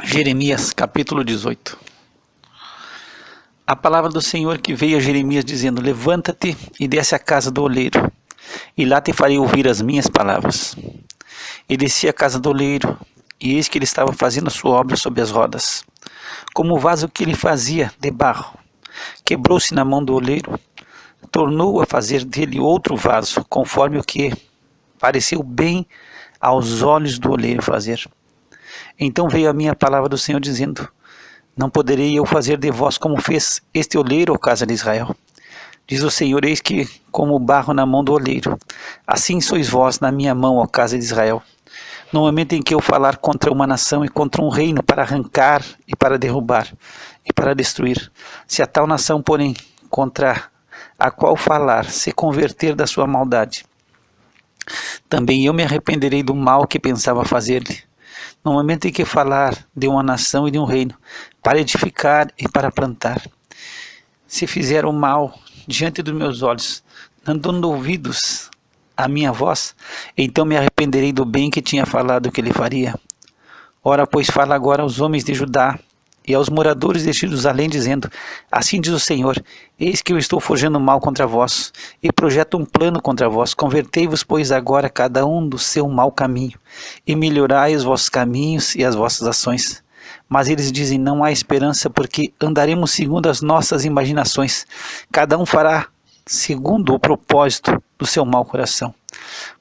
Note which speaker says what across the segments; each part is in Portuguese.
Speaker 1: Jeremias capítulo 18. A palavra do Senhor que veio a Jeremias dizendo: levanta-te e desce à casa do oleiro, e lá te farei ouvir as minhas palavras. E desci à casa do oleiro, e eis que ele estava fazendo a sua obra sob as rodas, como o vaso que ele fazia de barro. Quebrou-se na mão do oleiro, tornou a fazer dele outro vaso, conforme o que pareceu bem aos olhos do oleiro fazer. Então veio a minha palavra do Senhor dizendo: não poderei eu fazer de vós como fez este oleiro, ó casa de Israel. Diz o Senhor: eis que como barro na mão do oleiro, assim sois vós na minha mão, ó casa de Israel. No momento em que eu falar contra uma nação e contra um reino para arrancar e para derrubar e para destruir, se a tal nação, porém, contra a qual falar, se converter da sua maldade, também eu me arrependerei do mal que pensava fazer-lhe. No momento em que falar de uma nação e de um reino, para edificar e para plantar, se fizer o mal diante dos meus olhos, não dando ouvidos à minha voz, então me arrependerei do bem que tinha falado que ele faria. Ora, pois, fala agora aos homens de Judá e aos moradores de Jerusalém, dizendo: assim diz o Senhor, eis que eu estou forjando mal contra vós, e projeto um plano contra vós. Convertei-vos, pois, agora cada um do seu mau caminho, e melhorai os vossos caminhos e as vossas ações. Mas eles dizem: não há esperança, porque andaremos segundo as nossas imaginações. Cada um fará segundo o propósito do seu mau coração.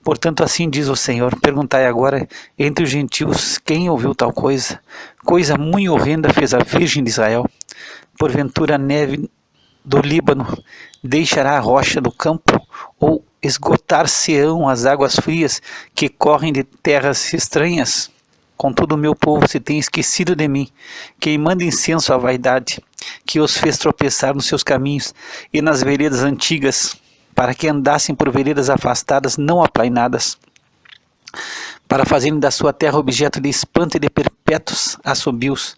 Speaker 1: Portanto, assim diz o Senhor: perguntai agora entre os gentios quem ouviu tal coisa. Coisa muito horrenda fez a Virgem de Israel. Porventura a neve do Líbano deixará a rocha do campo, ou esgotar-se-ão as águas frias que correm de terras estranhas? Contudo, o meu povo se tem esquecido de mim, queimando incenso à vaidade, que os fez tropeçar nos seus caminhos e nas veredas antigas, para que andassem por veredas afastadas, não aplainadas, para fazerem da sua terra objeto de espanto e de perpétuos assobios.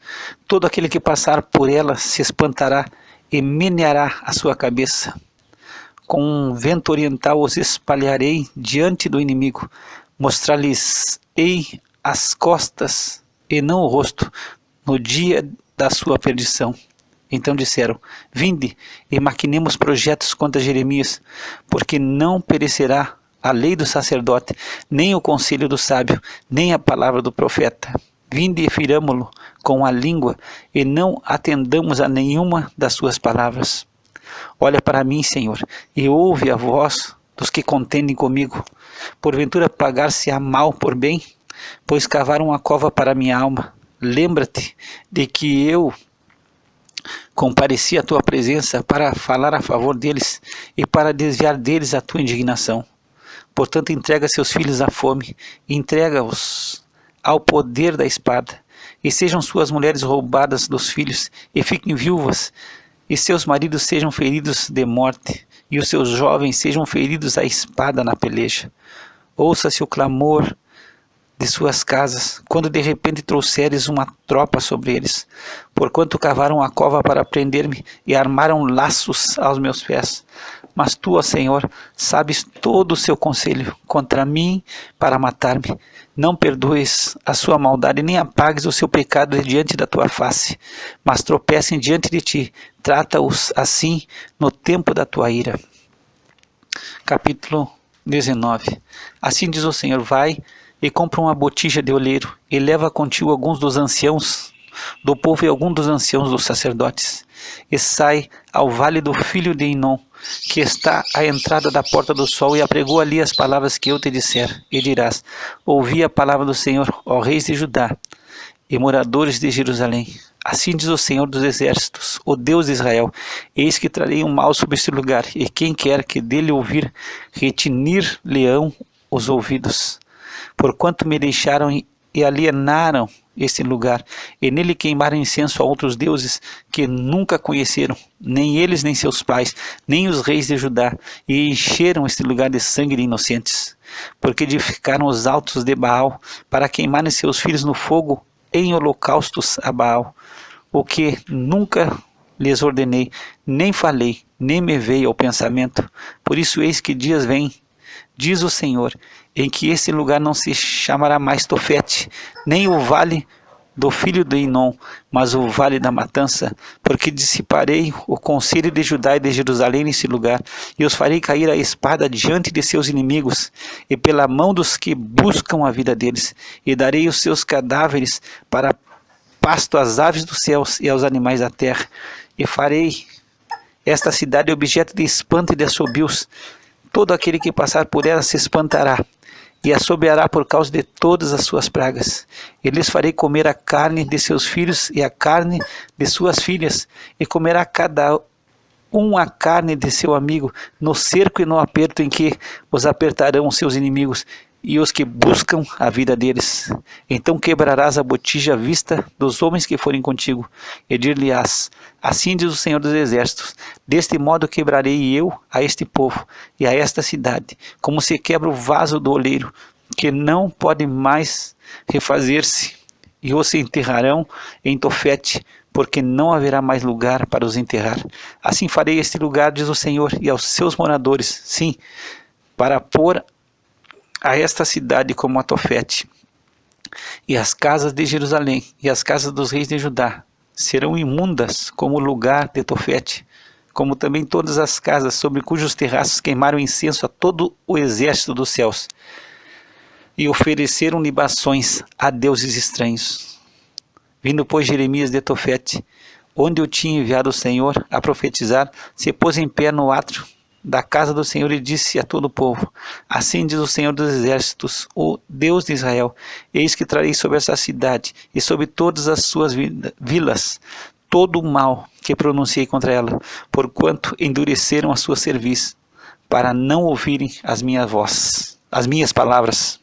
Speaker 1: Todo aquele que passar por ela se espantará e meneará a sua cabeça. Com um vento oriental os espalharei diante do inimigo, mostrar-lhes-ei as costas e não o rosto, no dia da sua perdição. Então disseram: vinde e maquinemos projetos contra Jeremias, porque não perecerá a lei do sacerdote, nem o conselho do sábio, nem a palavra do profeta. Vinde e firamo-lo com a língua, e não atendamos a nenhuma das suas palavras. Olha para mim, Senhor, e ouve a voz dos que contendem comigo. Porventura pagar-se-á mal por bem? Pois cavaram uma cova para a minha alma. Lembra-te de que eu compareci à tua presença para falar a favor deles e para desviar deles a tua indignação. Portanto, entrega seus filhos à fome, entrega-os ao poder da espada, e sejam suas mulheres roubadas dos filhos, e fiquem viúvas, e seus maridos sejam feridos de morte, e os seus jovens sejam feridos à espada na peleja. Ouça-se o clamor de suas casas, quando de repente trouxeres uma tropa sobre eles, porquanto cavaram a cova para prender-me e armaram laços aos meus pés. Mas tu, ó Senhor, sabes todo o seu conselho contra mim para matar-me. Não perdoes a sua maldade, nem apagues o seu pecado diante da tua face, mas tropecem diante de ti, trata-os assim no tempo da tua ira. Capítulo 19. Assim diz o Senhor: vai e compra uma botija de oleiro, e leva contigo alguns dos anciãos do povo e alguns dos anciãos dos sacerdotes, e sai ao vale do filho de Inom, que está à entrada da porta do sol, e apregou ali as palavras que eu te disser, e dirás: ouvi a palavra do Senhor, ó reis de Judá e moradores de Jerusalém. Assim diz o Senhor dos exércitos, o Deus de Israel: eis que trarei um mal sobre este lugar, e quem quer que dele ouvir, retinir-lhe-ão os ouvidos. Porquanto me deixaram e alienaram este lugar, e nele queimaram incenso a outros deuses que nunca conheceram, nem eles, nem seus pais, nem os reis de Judá, e encheram este lugar de sangue de inocentes. Porque edificaram os altos de Baal, para queimarem seus filhos no fogo em holocaustos a Baal, o que nunca lhes ordenei, nem falei, nem me veio ao pensamento. Por isso eis que dias vêm, diz o Senhor, em que esse lugar não se chamará mais Tofete, nem o vale do filho de Inom, mas o vale da matança, porque dissiparei o conselho de Judá e de Jerusalém nesse lugar, e os farei cair a espada diante de seus inimigos, e pela mão dos que buscam a vida deles, e darei os seus cadáveres para pasto às aves dos céus e aos animais da terra, e farei esta cidade objeto de espanto e de assobios. Todo aquele que passar por ela se espantará, e assobiará por causa de todas as suas pragas. E lhes farei comer a carne de seus filhos e a carne de suas filhas, e comerá cada um a carne de seu amigo, no cerco e no aperto em que os apertarão os seus inimigos, e os que buscam a vida deles. Então quebrarás a botija à vista dos homens que forem contigo, e dir-lhe-ás: assim diz o Senhor dos Exércitos, deste modo quebrarei eu a este povo e a esta cidade, como se quebra o vaso do oleiro, que não pode mais refazer-se, e os enterrarão em Tofete, porque não haverá mais lugar para os enterrar. Assim farei este lugar, diz o Senhor, e aos seus moradores, sim, para pôr a esta cidade como a Tofete, e as casas de Jerusalém e as casas dos reis de Judá serão imundas como o lugar de Tofete, como também todas as casas sobre cujos terraços queimaram incenso a todo o exército dos céus, e ofereceram libações a deuses estranhos. Vindo, pois, Jeremias de Tofete, onde eu tinha enviado o Senhor a profetizar, se pôs em pé no átrio da casa do Senhor e disse a todo o povo: assim diz o Senhor dos Exércitos, o Deus de Israel, eis que trarei sobre essa cidade e sobre todas as suas vilas todo o mal que pronunciei contra ela, porquanto endureceram a sua cerviz, para não ouvirem as minhas palavras.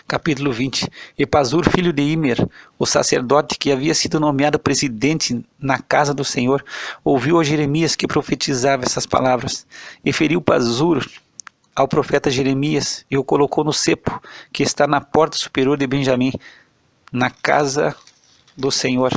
Speaker 1: Capítulo 20. E Pazur, filho de Imer, o sacerdote que havia sido nomeado presidente na casa do Senhor, ouviu a Jeremias que profetizava essas palavras, e feriu Pazur ao profeta Jeremias, e o colocou no cepo, que está na porta superior de Benjamim, na casa do Senhor.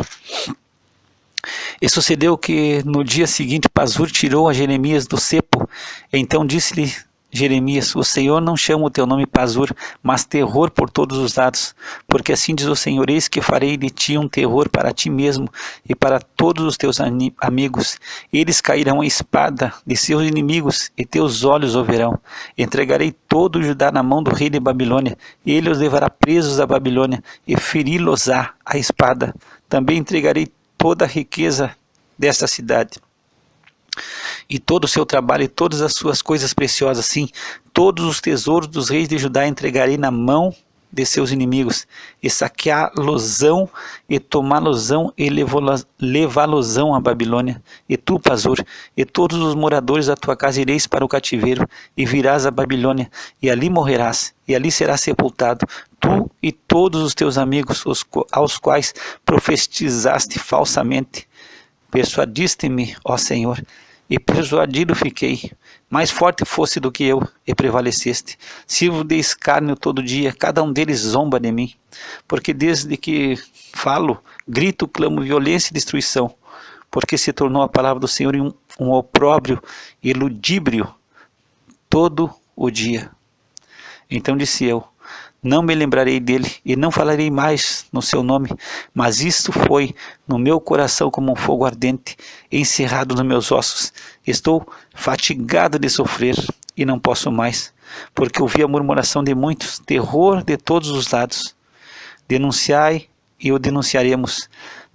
Speaker 1: E sucedeu que no dia seguinte Pazur tirou a Jeremias do cepo, então disse-lhe Jeremias: o Senhor não chama o teu nome Pazur, mas terror por todos os lados, porque assim diz o Senhor: eis que farei de ti um terror para ti mesmo e para todos os teus amigos. Eles cairão a espada de seus inimigos, e teus olhos o verão. Entregarei todo o Judá na mão do rei de Babilônia, e ele os levará presos à Babilônia, e feri-los-á a espada. Também entregarei toda a riqueza desta cidade, e todo o seu trabalho e todas as suas coisas preciosas, sim, todos os tesouros dos reis de Judá entregarei na mão de seus inimigos, e saqueá-los-ão, e tomá-los-ão, e levá-los-ão à Babilônia. E tu, Pazur, e todos os moradores da tua casa ireis para o cativeiro, e virás à Babilônia, e ali morrerás, e ali serás sepultado, tu e todos os teus amigos, aos quais profetizaste falsamente. Persuadiste-me, ó Senhor, e persuadido fiquei. Mais forte fosse do que eu, e prevaleceste. Sirvo de escárnio todo dia, cada um deles zomba de mim. Porque desde que falo, grito, clamo violência e destruição. Porque se tornou a palavra do Senhor um opróbrio e ludíbrio todo o dia. Então disse eu: não me lembrarei dele, e não falarei mais no seu nome, mas isto foi no meu coração como um fogo ardente, encerrado nos meus ossos. Estou fatigado de sofrer, e não posso mais, porque ouvi a murmuração de muitos, terror de todos os lados. Denunciai, e o denunciaremos.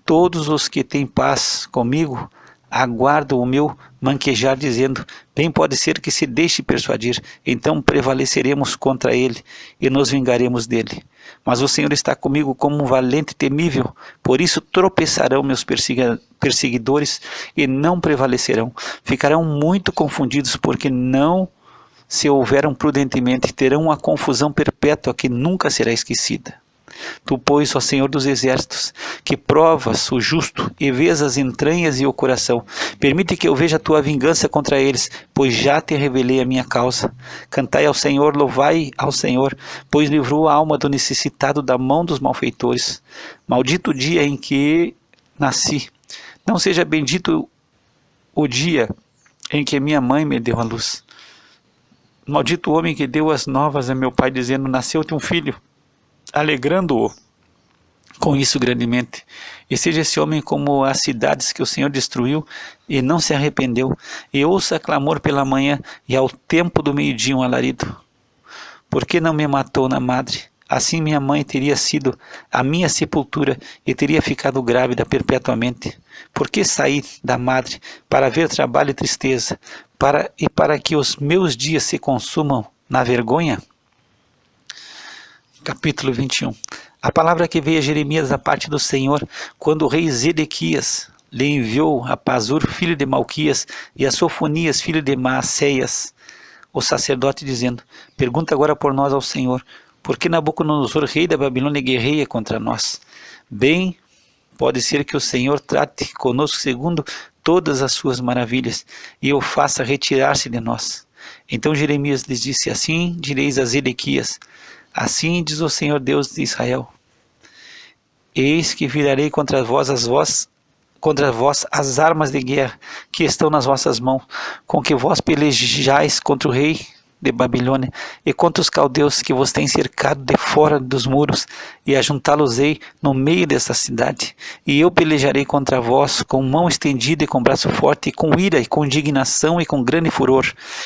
Speaker 1: Todos os que têm paz comigo aguardam o meu manquejar, dizendo: bem pode ser que se deixe persuadir, então prevaleceremos contra ele e nos vingaremos dele. Mas o Senhor está comigo como um valente temível, por isso tropeçarão meus perseguidores e não prevalecerão. Ficarão muito confundidos, porque não se houveram prudentemente, terão uma confusão perpétua que nunca será esquecida. Tu, pois, ó Senhor dos Exércitos, que provas o justo e vês as entranhas e o coração, permite que eu veja a tua vingança contra eles, pois já te revelei a minha causa. Cantai ao Senhor, louvai ao Senhor, pois livrou a alma do necessitado da mão dos malfeitores. Maldito o dia em que nasci, não seja bendito o dia em que minha mãe me deu a luz. Maldito o homem que deu as novas a meu pai, dizendo: nasceu-te um filho, alegrando-o com isso grandemente. E seja esse homem como as cidades que o Senhor destruiu e não se arrependeu, e ouça clamor pela manhã e ao tempo do meio-dia um alarido. Por que não me matou na madre? Assim minha mãe teria sido a minha sepultura e teria ficado grávida perpetuamente. Por que saí da madre para ver trabalho e tristeza, para que os meus dias se consumam na vergonha? Capítulo 21. A palavra que veio a Jeremias da parte do Senhor, quando o rei Zedequias lhe enviou a Pazur, filho de Malquias, e a Sofonias, filho de Maacéias, o sacerdote, dizendo: pergunta agora por nós ao Senhor, por que Nabucodonosor, rei da Babilônia, guerreia contra nós? Bem, pode ser que o Senhor trate conosco segundo todas as suas maravilhas, e o faça retirar-se de nós. Então Jeremias lhes disse: assim direis a Zedequias, assim diz o Senhor Deus de Israel: eis que virarei contra vós as armas de guerra que estão nas vossas mãos, com que vós pelejais contra o rei de Babilônia e contra os caldeus que vos têm cercado de fora dos muros, e ajuntá-los-ei no meio desta cidade. E eu pelejarei contra vós com mão estendida e com braço forte, e com ira, e com indignação, e com grande furor,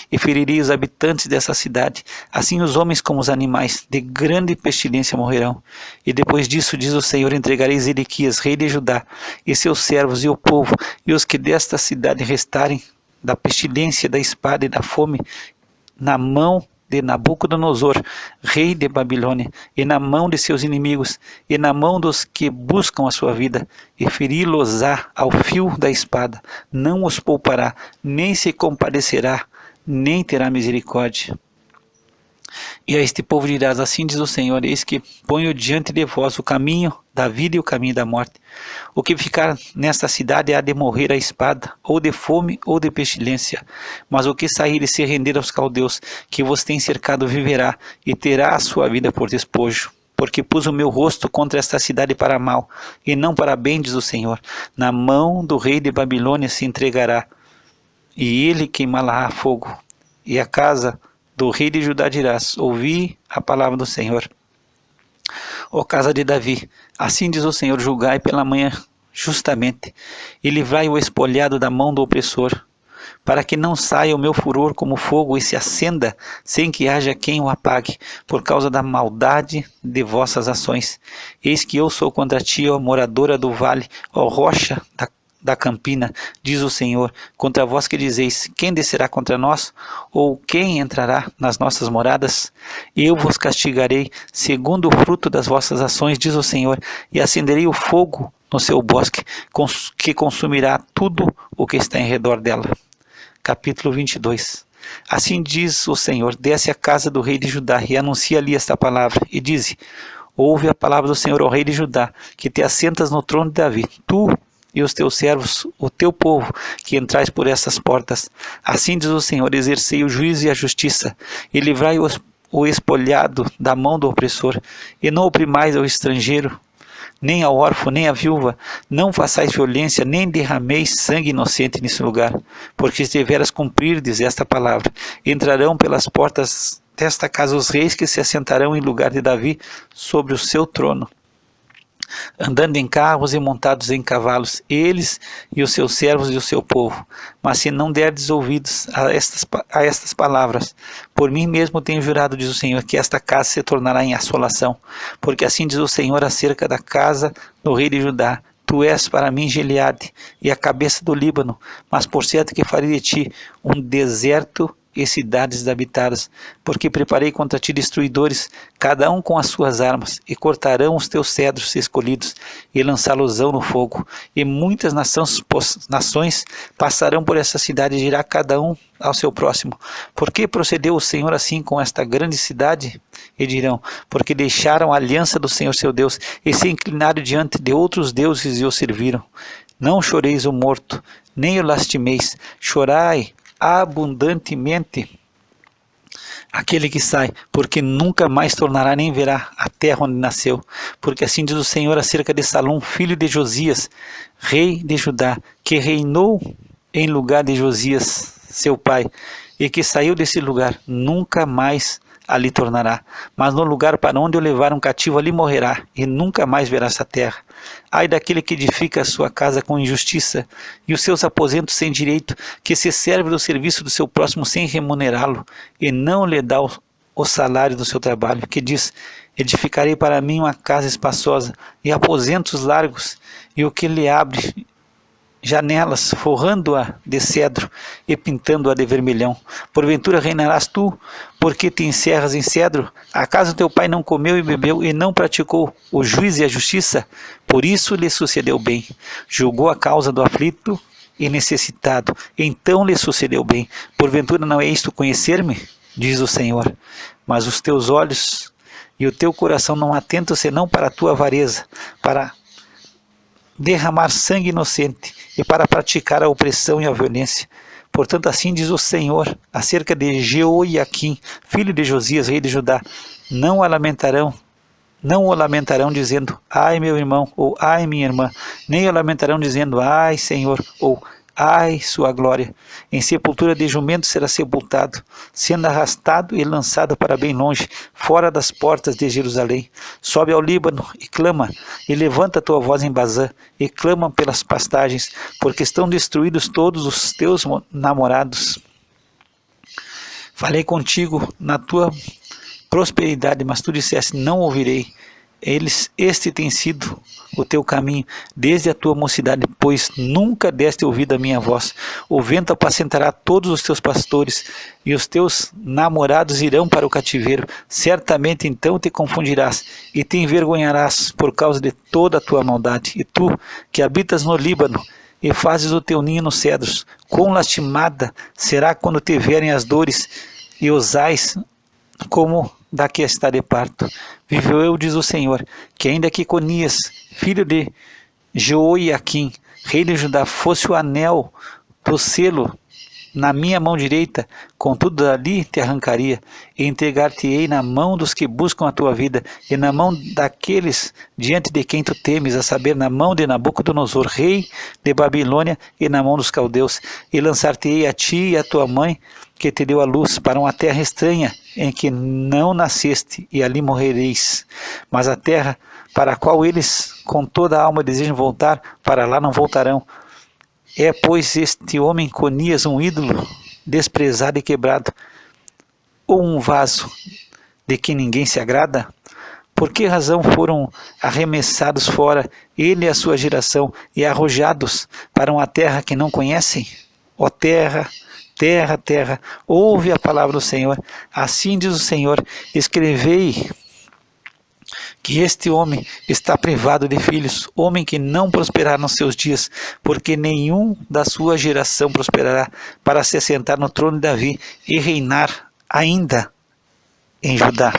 Speaker 1: e ferirei os habitantes dessa cidade. Assim os homens como os animais, de grande pestilência morrerão. E depois disso, diz o Senhor, entregarei Zedequias, rei de Judá, e seus servos, e o povo, e os que desta cidade restarem, da pestilência, da espada e da fome, na mão de Nabucodonosor, rei de Babilônia, e na mão de seus inimigos, e na mão dos que buscam a sua vida, e feri-los-á ao fio da espada. Não os poupará, nem se compadecerá, nem terá misericórdia. E a este povo dirás: assim diz o Senhor, eis que ponho diante de vós o caminho da vida e o caminho da morte. O que ficar nesta cidade há de morrer à espada, ou de fome, ou de pestilência. Mas o que sair e se render aos caldeus, que vos têm cercado, viverá, e terá a sua vida por despojo. Porque pus o meu rosto contra esta cidade para mal, e não para bem, diz o Senhor. Na mão do rei de Babilônia se entregará, e ele queimá-la a fogo. E a casa do rei de Judá dirás: ouvi a palavra do Senhor. Ó casa de Davi, assim diz o Senhor: julgai pela manhã justamente, e livrai o espolhado da mão do opressor, para que não saia o meu furor como fogo e se acenda sem que haja quem o apague, por causa da maldade de vossas ações. Eis que eu sou contra ti, ó moradora do vale, ó rocha da campina, diz o Senhor, contra vós que dizeis: quem descerá contra nós? Ou quem entrará nas nossas moradas? Eu vos castigarei segundo o fruto das vossas ações, diz o Senhor, e acenderei o fogo no seu bosque, que consumirá tudo o que está em redor dela. Capítulo 22. Assim diz o Senhor: desce à casa do rei de Judá e anuncia ali esta palavra, e dize: ouve a palavra do Senhor, ó rei de Judá, que te assentas no trono de Davi, tu e os teus servos, o teu povo, que entrais por essas portas. Assim diz o Senhor: exercei o juízo e a justiça, e livrai o espolhado da mão do opressor, e não oprimais ao estrangeiro, nem ao órfão, nem à viúva. Não façais violência, nem derrameis sangue inocente nesse lugar, porque se deveras cumprirdes esta palavra, entrarão pelas portas desta casa os reis que se assentarão em lugar de Davi sobre o seu trono, andando em carros e montados em cavalos, eles e os seus servos e o seu povo. Mas se não derdes ouvidos a estas palavras, por mim mesmo tenho jurado, diz o Senhor, que esta casa se tornará em assolação, porque assim diz o Senhor acerca da casa do rei de Judá: tu és para mim Gileade e a cabeça do Líbano, mas por certo que farei de ti um deserto e cidades desabitadas, porque preparei contra ti destruidores, cada um com as suas armas, e cortarão os teus cedros escolhidos, e lançá-los-ão no fogo, e muitas nações passarão por essa cidade, e dirá cada um ao seu próximo: por que procedeu o Senhor assim com esta grande cidade? E dirão: porque deixaram a aliança do Senhor seu Deus, e se inclinaram diante de outros deuses e os serviram. Não choreis o morto, nem o lastimeis, chorai abundantemente aquele que sai, porque nunca mais tornará nem verá a terra onde nasceu. Porque assim diz o Senhor acerca de Salom, filho de Josias, rei de Judá, que reinou em lugar de Josias, seu pai, e que saiu desse lugar, nunca mais ali tornará. Mas no lugar para onde o levar um cativo, ali morrerá, e nunca mais verá essa terra. Ai daquele que edifica a sua casa com injustiça, e os seus aposentos sem direito, que se serve do serviço do seu próximo sem remunerá-lo, e não lhe dá o salário do seu trabalho, que diz: edificarei para mim uma casa espaçosa, e aposentos largos, e o que lhe abre janelas, forrando-a de cedro e pintando-a de vermelhão. Porventura reinarás tu, porque te encerras em cedro? Acaso teu pai não comeu e bebeu e não praticou o juízo e a justiça? Por isso lhe sucedeu bem. Julgou a causa do aflito e necessitado, então lhe sucedeu bem. Porventura não é isto conhecer-me? Diz o Senhor. Mas os teus olhos e o teu coração não atentam senão para a tua avareza, para derramar sangue inocente e para praticar a opressão e a violência. Portanto, assim diz o Senhor acerca de Jeoiaquim, filho de Josias, rei de Judá: não o lamentarão, dizendo: ai meu irmão, ou ai minha irmã, nem o lamentarão dizendo: ai Senhor, ou ai sua glória. Em sepultura de jumento será sepultado, sendo arrastado e lançado para bem longe, fora das portas de Jerusalém. Sobe ao Líbano e clama, e levanta a tua voz em Bazã, e clama pelas pastagens, porque estão destruídos todos os teus namorados. Falei contigo na tua prosperidade, mas tu disseste: não ouvirei. Este tem sido o teu caminho desde a tua mocidade, pois nunca deste ouvido a minha voz. O vento apacentará todos os teus pastores, e os teus namorados irão para o cativeiro. Certamente então te confundirás, e te envergonharás por causa de toda a tua maldade. E tu, que habitas no Líbano, e fazes o teu ninho nos cedros, quão lastimada será quando te vierem as dores, e os ais como da que está de parto. Viveu eu, diz o Senhor, que ainda que Conias, filho de Jeoiaquim, rei de Judá, fosse o anel do selo na minha mão direita, contudo dali te arrancaria, e entregar-te-ei na mão dos que buscam a tua vida, e na mão daqueles diante de quem tu temes, a saber, na mão de Nabucodonosor, rei de Babilônia, e na mão dos caldeus, e lançar-te-ei a ti e a tua mãe, que te deu a luz, para uma terra estranha, em que não nasceste, e ali morrereis. Mas a terra para a qual eles com toda a alma desejam voltar, para lá não voltarão. É, pois, este homem Conias um ídolo desprezado e quebrado, ou um vaso de que ninguém se agrada? Por que razão foram arremessados fora, ele e a sua geração, e arrojados para uma terra que não conhecem? Ó terra, terra, terra, ouve a palavra do Senhor. Assim diz o Senhor: escrevei que este homem está privado de filhos, homem que não prosperará nos seus dias, porque nenhum da sua geração prosperará, para se assentar no trono de Davi e reinar ainda em Judá.